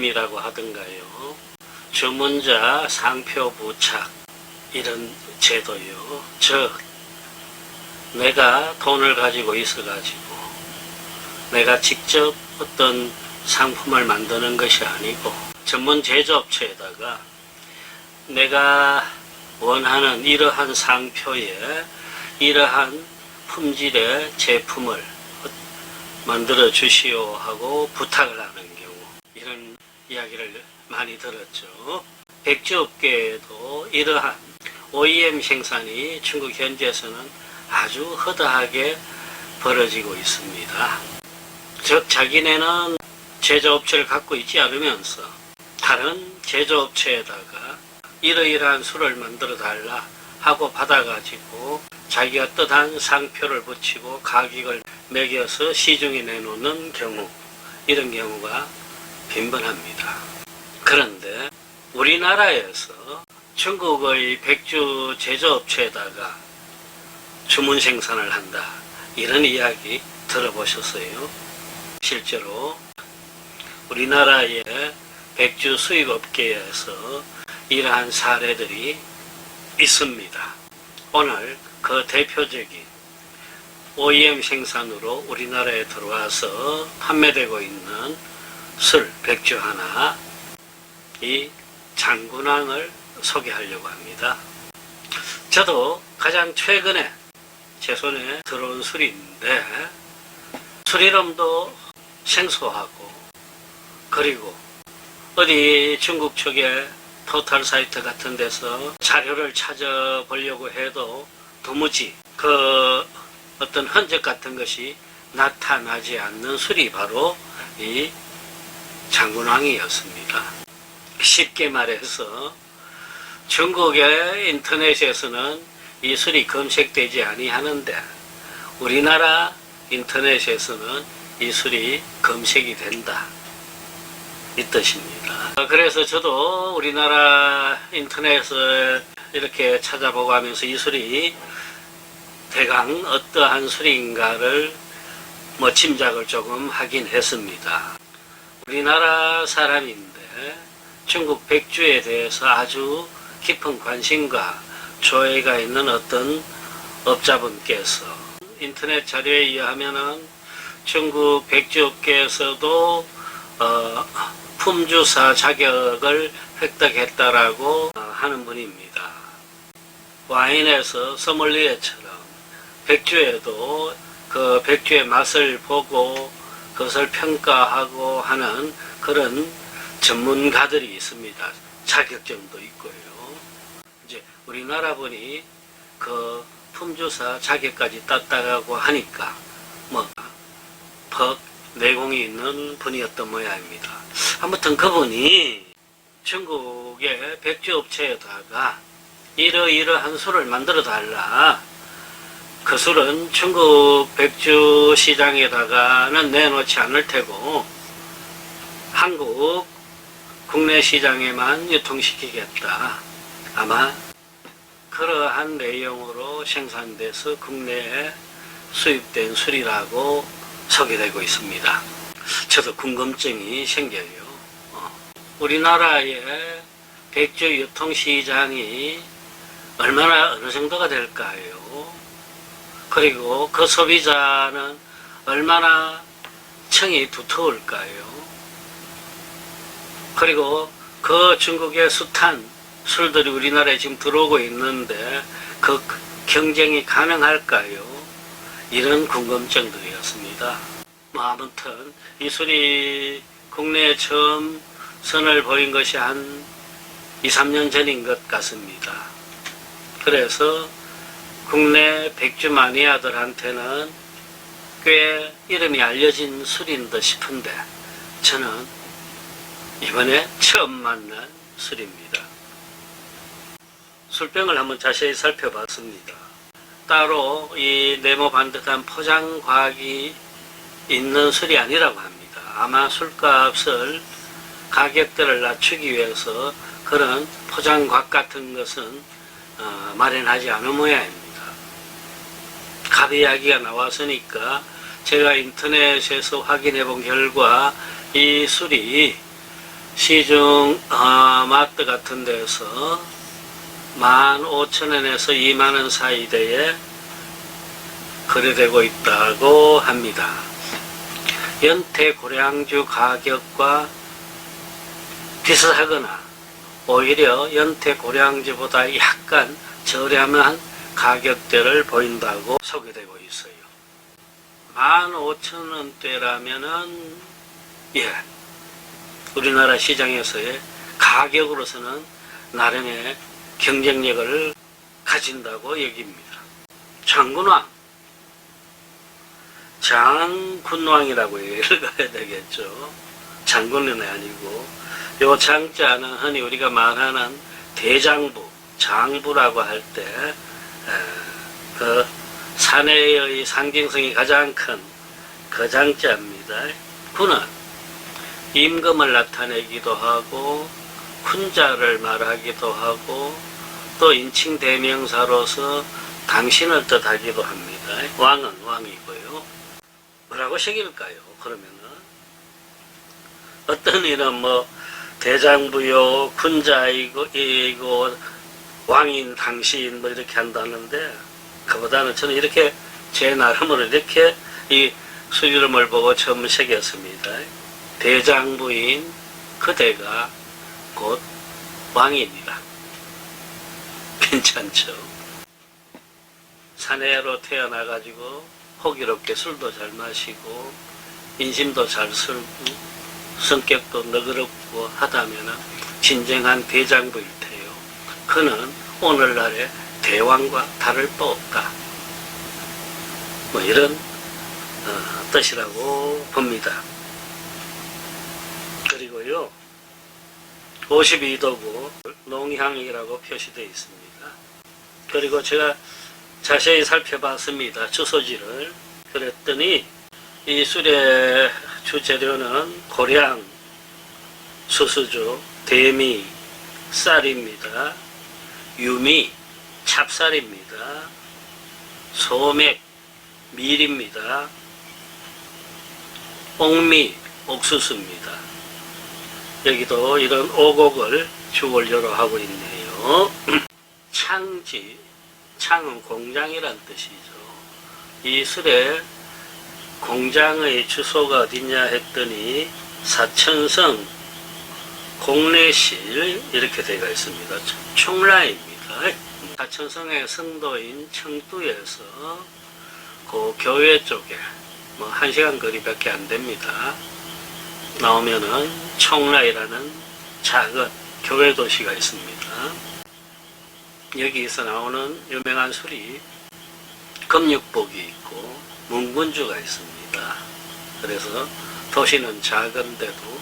OEM이라고 하던가요. 주문자 상표 부착 이런 제도요. 즉 내가 돈을 가지고 있어가지고 내가 직접 어떤 상품을 만드는 것이 아니고 전문 제조업체에다가 내가 원하는 이러한 상표에 이러한 품질의 제품을 만들어 주시오 하고 부탁을 하는 경우, 이런 이야기를 많이 들었죠. 백주업계에도 이러한 OEM 생산이 중국 현지에서는 아주 허다하게 벌어지고 있습니다. 즉 자기네는 제조업체를 갖고 있지 않으면서 다른 제조업체에다가 이러이러한 술을 만들어 달라 하고 받아가지고 자기가 뜻한 상표를 붙이고 가격을 매겨서 시중에 내놓는 경우, 이런 경우가 빈번합니다. 그런데 우리나라에서 중국의 백주 제조업체에다가 주문 생산을 한다, 이런 이야기 들어보셨어요? 실제로 우리나라의 백주 수입업계에서 이러한 사례들이 있습니다. 오늘 그 대표적인 OEM 생산으로 우리나라에 들어와서 판매되고 있는 술 백주 하나, 이 장군왕을 소개하려고 합니다. 저도 가장 최근에 제 손에 들어온 술인데 술 이름도 생소하고, 그리고 어디 중국 쪽에 포털 사이트 같은 데서 자료를 찾아보려고 해도 도무지 그 어떤 흔적 같은 것이 나타나지 않는 술이 바로 이 장군왕이었습니다. 쉽게 말해서 중국의 인터넷에서는 이 술이 검색되지 아니하는데 우리나라 인터넷에서는 이 술이 검색이 된다, 이 뜻입니다. 그래서 저도 우리나라 인터넷을 이렇게 찾아보고 하면서 이 술이 대강 어떠한 술인가를 짐작을 조금 하긴 했습니다. 우리나라 사람인데 중국 백주에 대해서 아주 깊은 관심과 조예가 있는 어떤 업자분께서 인터넷 자료에 의하면은 중국 백주업계에서도 품주사 자격을 획득했다라고 하는 분입니다. 와인에서 소믈리에처럼 백주에도 그 백주의 맛을 보고 그것을 평가하고 하는 그런 전문가들이 있습니다. 자격증도 있고요. 이제 우리나라 분이 그 품주사 자격까지 땄다고 하니까 퍽 내공이 있는 분이었던 모양입니다. 아무튼 그분이 중국의 백주업체에다가 이러이러한 술을 만들어 달라, 그 술은 중국 백주 시장에다가는 내놓지 않을 테고 한국 국내 시장에만 유통시키겠다, 아마 그러한 내용으로 생산돼서 국내에 수입된 술이라고 소개되고 있습니다. 저도 궁금증이 생겨요. 우리나라의 백주 유통시장이 어느 정도가 될까요? 그리고 그 소비자는 얼마나 층이 두터울까요? 그리고 그 중국의 숱한 술들이 우리나라에 지금 들어오고 있는데 그 경쟁이 가능할까요? 이런 궁금증들이었습니다. 아무튼 이 술이 국내에 처음 선을 보인 것이 한 2, 3년 전인 것 같습니다. 그래서 국내 백주 마니아들한테는 꽤 이름이 알려진 술인 듯 싶은데 저는 이번에 처음 만난 술입니다. 술병을 한번 자세히 살펴봤습니다. 따로 이 네모 반듯한 포장 과학이 있는 술이 아니라고 합니다. 아마 술값을 가격대를 낮추기 위해서 그런 포장곽 같은 것은 마련하지 않은 모양입니다. 값 이야기가 나왔으니까 제가 인터넷에서 확인해 본 결과 이 술이 시중 마트 같은 데서 15,000원에서 20,000원 사이대에 거래되고 있다고 합니다. 연태 고량주 가격과 비슷하거나 오히려 연태 고량주보다 약간 저렴한 가격대를 보인다고 소개되고 있어요. 15,000원대라면은 우리나라 시장에서의 가격으로서는 나름의 경쟁력을 가진다고 여깁니다. 장군왕이라고 읽어야 되겠죠. 장군은 아니고, 요 장자는 흔히 우리가 말하는 대장부, 장부라고 할 때 그 사내의 상징성이 가장 큰 그 장자입니다. 군은 임금을 나타내기도 하고 훈자를 말하기도 하고 또 인칭 대명사로서 당신을 뜻하기도 합니다. 왕은 왕이고요. 뭐라고 새길까요? 그러면은 어떤 이는 뭐 대장부요, 군자이고 왕인 당신 뭐 이렇게 한다는데, 그보다는 저는 이렇게 제 나름으로 이렇게 이 수이름을 보고 처음 새겼습니다. 대장부인 그대가 곧 왕입니다. 괜찮죠? 사내로 태어나가지고 호기롭게 술도 잘 마시고 인심도 잘 쓸고 성격도 너그럽고 하다면 진정한 대장부일 테요. 그는 오늘날의 대왕과 다를 바 없다. 뭐 이런 뜻이라고 봅니다. 그리고요, 52도구 농향이라고 표시되어 있습니다. 그리고 제가 자세히 살펴봤습니다. 주소지를. 그랬더니 이 술의 주재료는 고량, 수수주, 대미, 쌀입니다. 유미, 찹쌀입니다. 소맥, 밀입니다. 옥미, 옥수수입니다. 여기도 이런 오곡을 주원료로 하고 있네요. 창지, 창은 공장이란 뜻이죠. 이 술의 공장의 주소가 어디냐 했더니 사천성 공례실 이렇게 되어 있습니다. 총라입니다. 사천성의 성도인 청두에서 그 교회 쪽에 뭐 1시간 거리밖에 안 됩니다. 나오면은 총라이라는 작은 교회 도시가 있습니다. 여기서 나오는 유명한 술이 금육복이 있고 문군주가 있습니다. 그래서 도시는 작은데도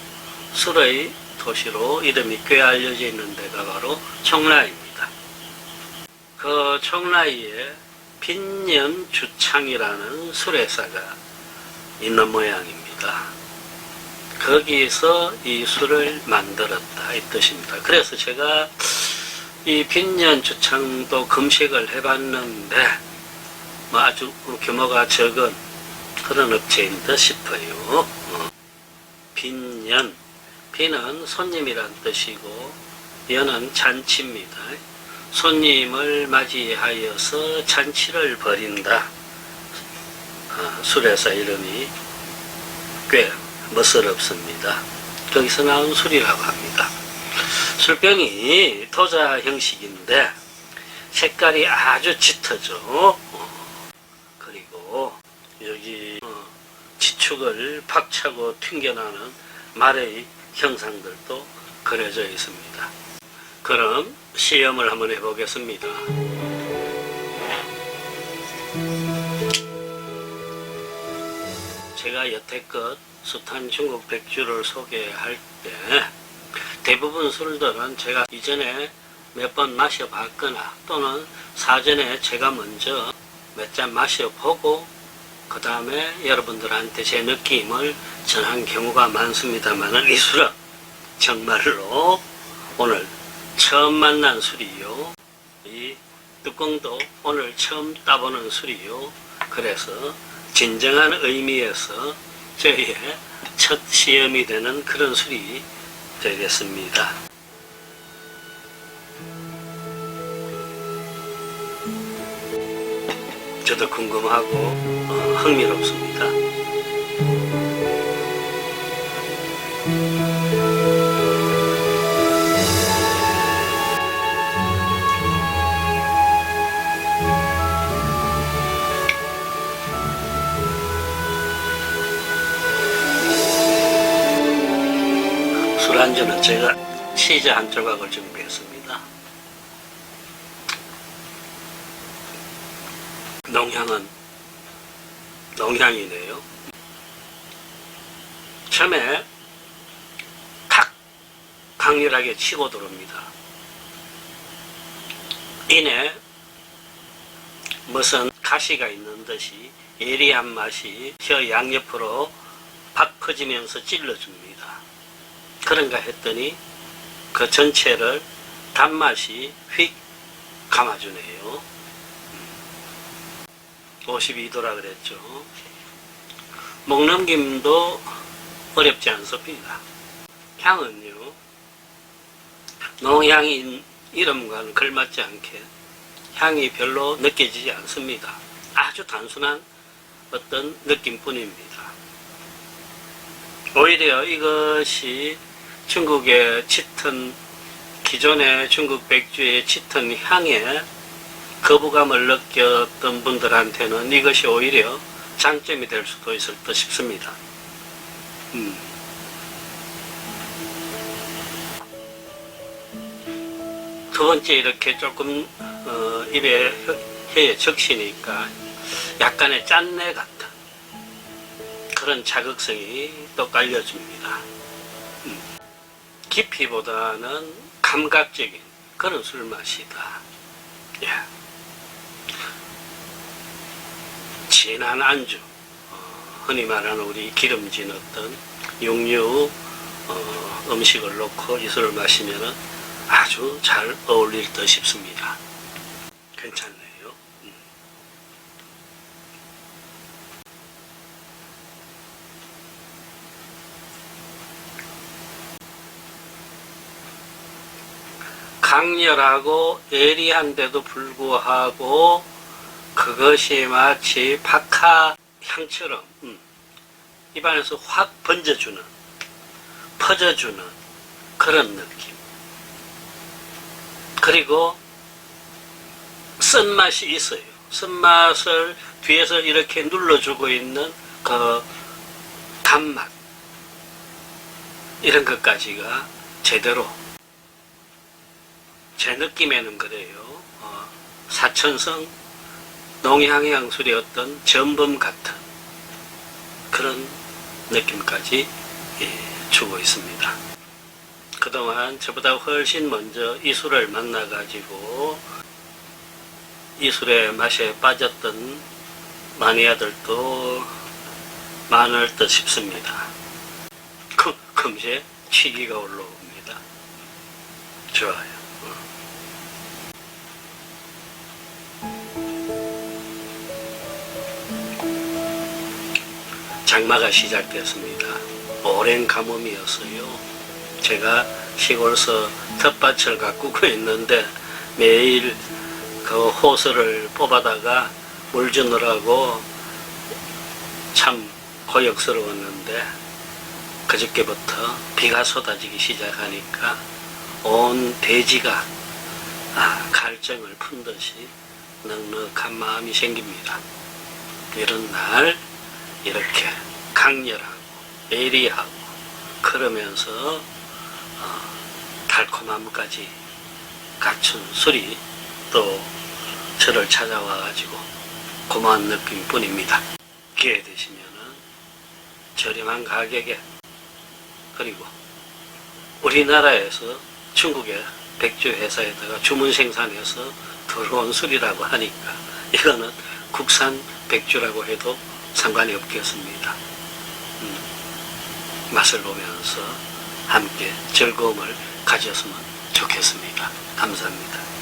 술의 도시로 이름이 꽤 알려져 있는 데가 바로 총라입니다. 그 총라이에 빈년주창이라는 술회사가 있는 모양입니다. 거기서 이 술을 만들었다 이 뜻입니다. 그래서 제가 이 빈년주창도 검색을 해봤는데 뭐 아주 규모가 적은 그런 업체인 듯 싶어요. 빈년, 빈은 손님이란 뜻이고 연은 잔치입니다. 손님을 맞이하여서 잔치를 벌인다. 술회사 이름이 꽤 멋스럽습니다. 거기서 나온 술이라고 합니다. 술병이 토자 형식인데 색깔이 아주 짙어져. 그리고 여기 지축을 박차고 튕겨나는 말의 형상들도 그려져 있습니다. 그럼 시험을 한번 해보겠습니다. 제가 여태껏 숱한 중국 백주를 소개할 때 대부분 술들은 제가 이전에 몇 번 마셔봤거나 또는 사전에 제가 먼저 몇 잔 마셔보고 그 다음에 여러분들한테 제 느낌을 전한 경우가 많습니다만 이 술은 정말로 오늘 처음 만난 술이요. 이 뚜껑도 오늘 처음 따보는 술이요. 그래서 진정한 의미에서 저의 첫 시험이 되는 그런 술이 되겠습니다. 저도 궁금하고 흥미롭습니다. 술안주는 제가 치즈 한 조각을 준비했습니다. 농향이네요. 처음에 탁 강렬하게 치고 들어옵니다. 이내 무슨 가시가 있는 듯이 예리한 맛이 혀 양옆으로 팍 퍼지면서 찔러줍니다. 그런가 했더니 그 전체를 단맛이 휙 감아주네요. 52도라 그랬죠. 목넘김도 어렵지 않습니다. 향은요, 농향인 이름과는 걸맞지 않게 향이 별로 느껴지지 않습니다. 아주 단순한 어떤 느낌뿐입니다. 오히려 이것이 중국의 짙은, 기존의 중국 백주의 짙은 향에 거부감을 느꼈던 분들한테는 이것이 오히려 장점이 될 수도 있을 듯 싶습니다. 두 번째 이렇게 조금 입에 혀에 적시니까 약간의 짠내 같은 그런 자극성이 또 깔려줍니다. 깊이보다는 감각적인 그런 술맛이다. 예. 진한 안주, 흔히 말하는 우리 기름진 어떤 육류 음식을 넣고 이 술을 마시면 아주 잘 어울릴 듯 싶습니다. 괜찮네요. 강렬하고 예리한데도 불구하고 그것이 마치 박하 향처럼 입안에서 확 번져주는, 퍼져주는 그런 느낌. 그리고 쓴맛이 있어요. 쓴맛을 뒤에서 이렇게 눌러주고 있는 그 단맛, 이런 것까지가 제대로 제 느낌에는 그래요. 사천성 농향술의 어떤 전범 같은 그런 느낌까지 주고 있습니다. 그동안 저보다 훨씬 먼저 이 술을 만나가지고 이 술의 맛에 빠졌던 마니아들도 많을 듯 싶습니다. 금세 취기가 올라옵니다. 좋아요. 장마가 시작됐습니다. 오랜 가뭄이었어요. 제가 시골서 텃밭을 가꾸고 있는데 매일 그 호수를 뽑아다가 물 주느라고 참 고역스러웠는데 그저께부터 비가 쏟아지기 시작하니까 온 대지가 갈증을 푼 듯이 넉넉한 마음이 생깁니다. 이런 날 이렇게 강렬하고 예리하고 그러면서 달콤함까지 갖춘 술이 또 저를 찾아와 가지고 고마운 느낌 뿐입니다. 기회 되시면은 저렴한 가격에, 그리고 우리나라에서 중국의 백주 회사에다가 주문 생산해서 들어온 술이라고 하니까 이거는 국산 백주라고 해도 상관이 없겠습니다. 맛을 보면서 함께 즐거움을 가졌으면 좋겠습니다. 감사합니다.